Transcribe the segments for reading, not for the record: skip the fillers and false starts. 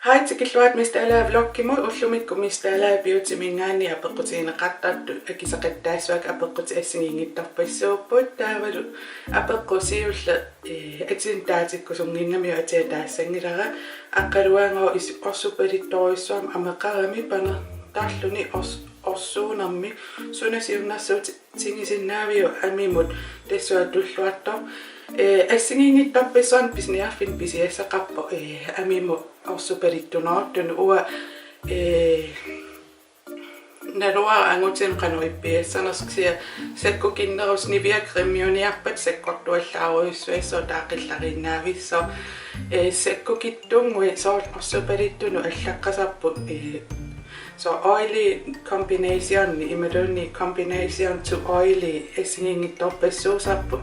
Hej til killuat mistä elää vloggimu ullumikku mistä elää biutimingaani apequtiina qattaattu akisaqattaasuak apequti assingingittarpissuupput taavalu apequsiulla atin taatikkusunginnamiu atiataassangilera aqqaluangoo orsupalittorissuam ameqarami pana taalluni orsuunarmi sunasiunnarsuut tingisinnaavio amimut tassuatulluatto assingingittarpissuan pisniarfin pisiassaqarpo amimu orsuperittunoortun uwa narua angutin qanuippiassanarsksia sakkukinnerus niviakrimmiuniarpat sakkortuallaaruissuasso taaqillarinnaavisso sakkukittuungui soor orsuperittunu allaqqasarpu so oily combination imadunni combination to oily assingingittorpissuusarpu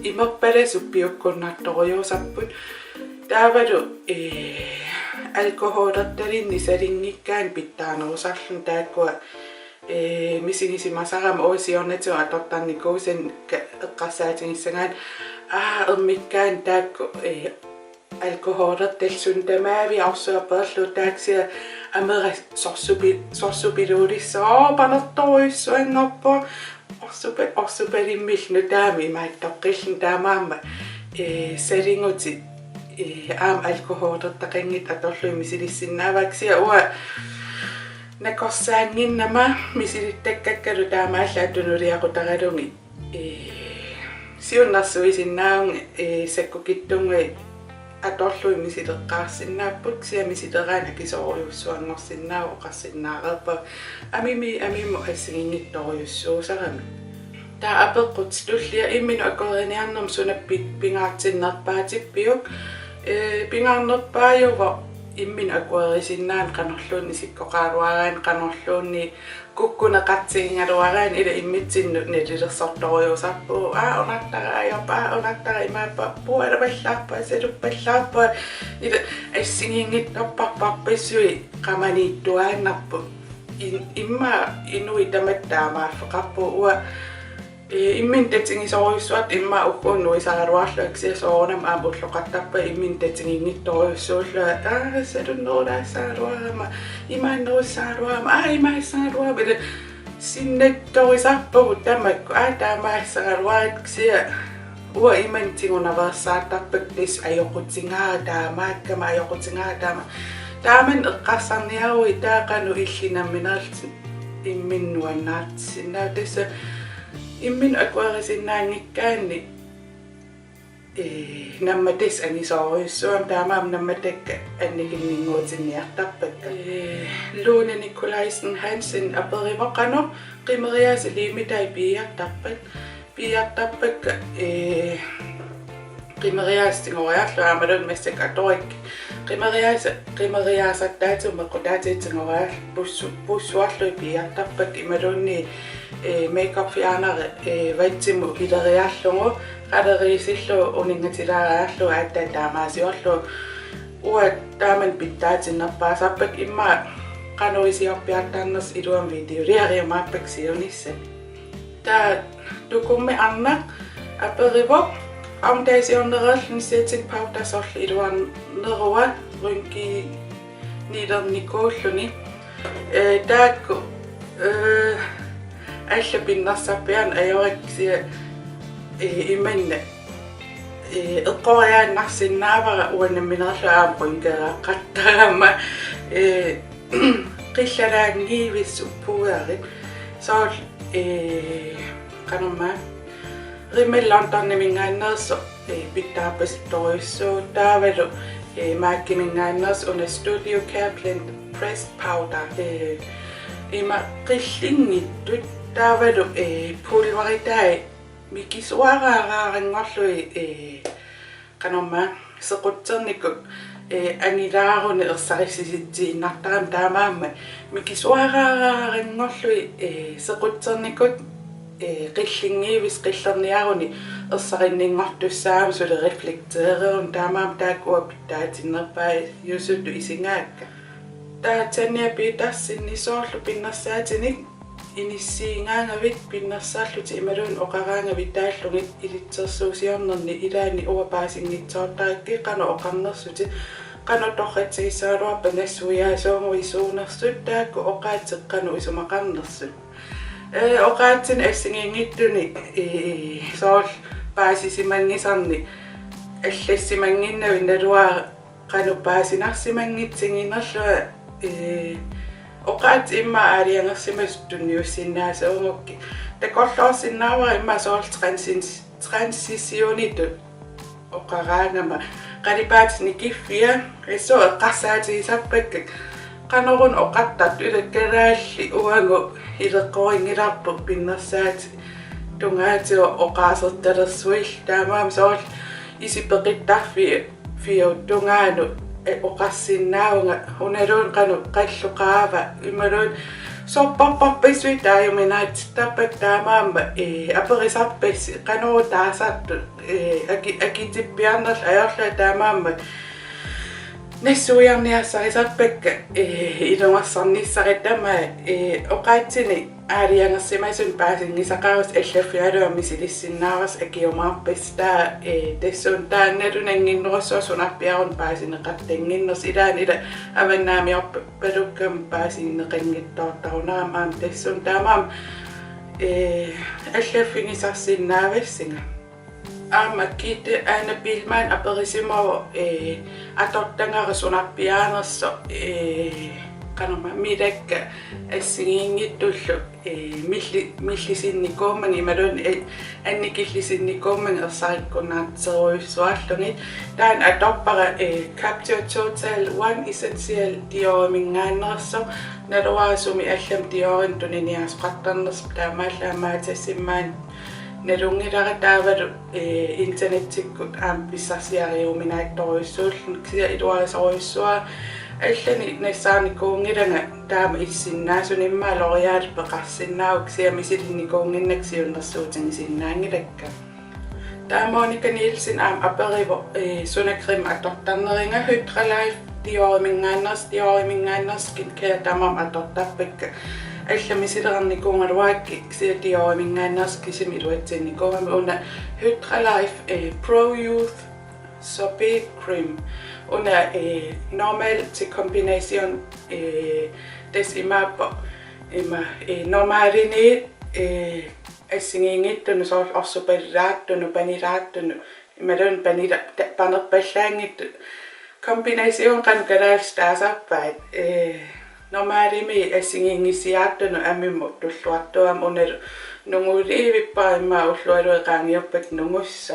imappalasuppiukkunnartoriusapput taavalu alkoholertalinni salingikkaan pittaanerusarlun taakkua misingisimasarama uusiornatu atortarnikuusin eqqarsaatingissangaan ermikkaan taakku alkoholertalsun tamaavi orsuaperlu taaksia amera sorsupiluulissoo panertoruissuangorpo orsupalimilnu taami maittoqqillun taamaamma salinguti aam alkoholertaqangit atorlui misilissinnaavaksia uwa nakorsaanginnama misilittakakkalu taamaallaatunuliaqutaqalungi siunnarsuisinnaung sakkukittungi atorlui misileqqaarsinnaapput sia misileraana kisooriussuangorsinnaa oqarsinnaareerpa amimu assingingittoriussuusarami taa apeqqut tullia imminu akkoriniarnum sunappi pingaartinnerpaatippiuk pingaarnerpaajuva imminu akkuerisinnaan qanorluunni sikkoqaaruaraan qanorluunni kukkuneqartigingaluaraan ila immitsinnu nalilersortoriusarpu onattara imaappa pualapallaarpa salupallaarpa ila assingingittorparparpissui qamaniittuaannarpu imma inui tamattaamaafeqarpu uwa immin tatsingisoriussuat imma ukkuunnuisaaruarluaksia soonam aamulloqattarpa immin tatsinginnittoriussuulla salunnerulaassaaruarama imaannerussaaruarama imaissaaruarama ila sinnattorisarpagут tamakku taamaassagaluariksia uwa iman tingunaversaattarpak tis ajoqutsingaa taamaakkama ajoqutsingaa taaman eqqarsarniarui taaqanu illinamminerlti imminnuannaartissinnaa tassa immin akkuerisinnaangikkaanni nammatis angisooriussuam taamaam nammatakka annikinninguutinniartarpakka Lone Nicolaisen Hansen aperivoqanu qimerias liimitai piiartarpakka qimerias tingoriarlu aamalun massak atorik qimeriasattaatumeqqutaatiitsingoriarlu pussuarlu piiartarpak imalunni makeup fjarnare vatsimu ileriarlungu qaleriisillu uningatilaraarlu aatta taamaasiorlu uwa taaman pittaatinnerpaasarpak imma qanuisiorpiartarners iluam videoliariumaappak siunissa taa tukummi arnaq aperivoq auntaisiornererlun setting powdersorlu iluarnerua rynki nilernikuulluni taakku allapinnersarpian ajoraksia imanna eqqoriaannarsinnaavara uannamminerlu aamqunkeeraqqattagama qillalaangiivissuppuuarit sool qanerma rimmellantarnimingaannerso pittaarpasittoriussuu taavalu maakkimingaannersu una Studio Care Blend Pressed Powder ima qillingittut taavalu pulveritai mikisuaraaraarangorlui qanerma sequtsernikuk anilaaruni ersarissisittiinnartaram taamaamma mikisuaraaraarangorlui sequtsernikut qillingiivis qillerniaruni ersarinningortussaam sule reflekteereun taamaam taakkuwa pittaatinnerpaa yusuttu isingaakka taatania piitarsinnisoorlu pinnersaatinik inissiingaangavit pinnersaalluti imalun oqaraangavit taallungit ilitsersuusiornerni ilaani uapaasingitsoortaakki qanu oqarnersuti qanotorritsigisaaruarpa nassuiaasuungui taakku oqaatseqqanu isumaqarnersut oqaatsin assingiingittuni sool paasisimangisarni аллассимангиннави налуаа qanu paasinarsimangitsinginerlua oqaat imma aaliangersimastunni ussinnaasuungukki takolloorsinnaava imma sool transitionitu oqaraangama qalipaat nikiffia isso eqqarsaatigisarpakkak qanorun oqattat ilakkaalaalli uangu ileqqoringilarpu pinnersaati tungaatio oqaasertalersuil taamaam sool isipeqittarfi fiuttungaanu oqarsinnaunga unaluun qanu qalluqaava imaluun sopparparpissui taajuminaatittarpak taamaamma aperisarpassi qanuu taasartu akitippiarnerl ajorla taamaamma nassuiarniassariserpakka ilungassarnissarittama oqaatsini aaliangersimasun paasingisaqarus allaffialuammi silissinnaavas akiumaarpas taa tassuun taannalunanginnerussuasunarpiarun paasineqartanginners ilaanila amannaamiorpalukkam paasineqanngittoortarunaram aam tassuun taamaam allaffingisarsinnaavassinga amakkiitte aana pilmaan aperisimo atortangarusunarpiaanerso qanama midakka assingiingittullu millisinnikkuumman imalun annikillisinnikkuumman ersarikkunnaarteruissuarlungi taan atorpara capture total 1 essential diomingaannerso naluaasumi allam diorin tuniniaasqartarners taamaallaamaatasimmaan nalungilара таавалу интернеттиккут аам писсарсиариуминаатторуйссууллун кися илуарисоруйссуа аллани нассаарникуунгилага таама иссиннаасуниммаа лориаал пеқарсиннаау кisia мисилинникуунгиннак сиуннэрсуутингисиннаангилакка таамоника нилсин аам апериво сунакрим атортарнеринга Hydralife диоримингааннерс киткая таамам атортарпакка алламисилерникуунгалуаакки ксиатиоримингааннерс кисимилуатсинникуумами уна Hydralife Pro Youth Sorbet Cream una normal til kombination des imappo normaline assingiingittunu sool orsupalilaattunu panilaattunu imalun panerpallaangittu kombination qanukalaastaasaappaat normalimi assingiingisiaattunu amimmu tulluartuam unalu nunguliivippa imma ullualueqaangiorpak nungusso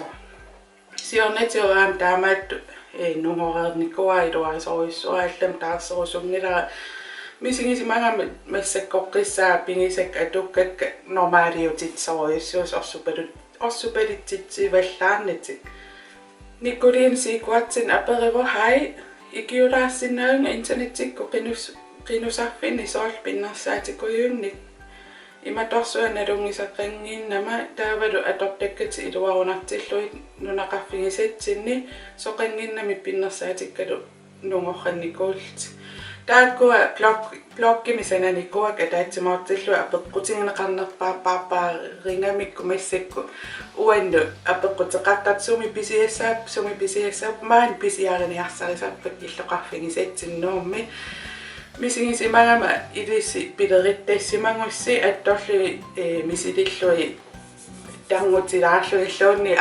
siornatiuraam taamaattu nungoreernikua iluarisoruissua allam taarserusungilara misingisimangama massakkoqqissaa pingisak atukkakka normaaliutitsoruissuus orsupalitsitsivallaarnatik Nikolin sikuatsin aperivo hai ikiulaassinaunga internettikku qinusarfini sool pinnersaatikkuyuunnik imatorsuanalungisaqangiinnama taavalu atortakkati iluarunartilluit nunaqarfigisatsinni soqanginnami pinnersaatikkalu nungorrannikuulti taakkua bloggimisananikkuak ataatsimortillua apeqqutigineqarnerpaappaapaa ringamikku massakku uannu apeqqutеqartarsuumi pisiassaap maan pisiariniarsarisarpak illoqarfigisatsinnuummi misingisimagama ilisi pilerittaissimangussi attorlui misilillui tangutilaarluilluunni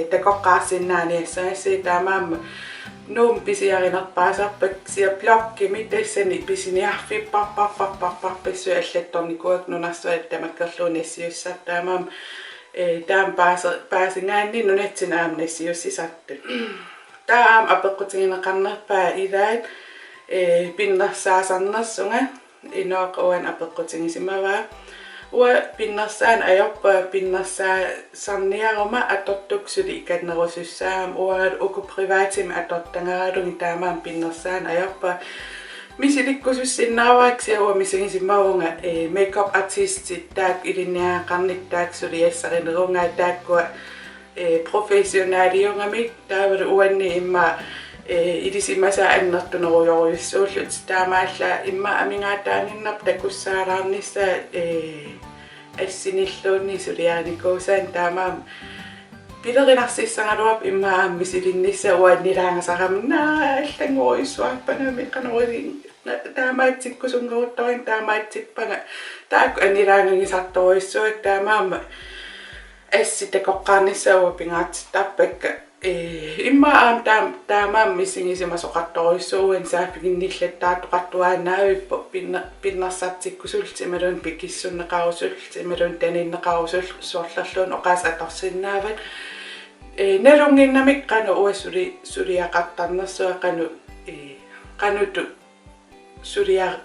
takoqqaarsinnaaniassaassi taamaamma nuum pisiarinerpaasarpak sia blokkimi tassani pisiniarfipparparparparpissui allattornikuak nunarsuat tamakkerluuni assiussar taamaam taam paasingaanni nunatsin aam nassiussisartu taam apeqqutigineqarnerpaa ilaat pinnersaasarnersunga inooqauan apeqqutigisimavaa ua pinnersaan ajorpa pinnersaasarniaruma atortuksuli ikannerusussaam uagal uku privaatim atortangaralungi taamaam pinnersaan ajorpa misilikkusussinnaavaaksia ua misingisimavunga makeup artistit taak iliniaqarnik taak suliassarinerungaa taakkua professionaaliungamik taavalu uanni imma idisimasa annertunerujoruissuullut taamaalla imma amingaataaninnarp takussaalaarnissa assinilluunni suliaanikuusaan taamaam Pilerinarsiissangaluap imma misilinissa uannilaangasaqamna аллангуисуарпанами канорилин таамаатсиккусунгорутторин таамаатсиппага таакку анилаангисарторуиссуак таамаама асситакоққарниссауа пингаатситтарпакка имма аам таамаам мисигисимасоқарторуиссууан саафигинниллаттаатоқартуааннаавиппо пиннарсаатсиккусултималун пикиссуннеқарусултималун таниннеқарусул суорлерлуун оқаас аторсиннаават налунгиннамик қану уасули сулиақартарнерсуа қануту сулиа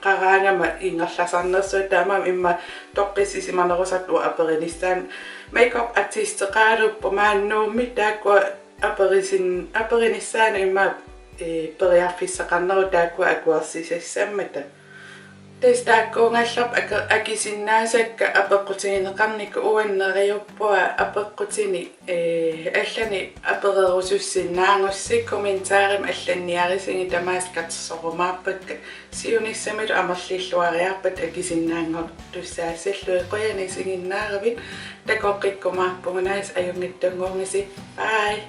қараангама ингерласарнерсуа таамаам имма тоққиссисиманерусатту аперинистаан makeup artistеқаруппа мааннуумми тааккуа апериниссаана имма периарфиссақарнеру тааккуа акуарсисассаммата тестааккуунгаллап акисиннаасакка апеққутигинеқарнику уаннериуппуа апеққутини аллани аперерусуссиннаангуссик комментаарим алланниарисинги тамааскатсорумаарпакка сиуниссамилу амерлиллуариарпат акисиннаангор туссаассаллуи қоянисигиннааравит такоққиккумаарпугунаас аюнгиттангуурниси бай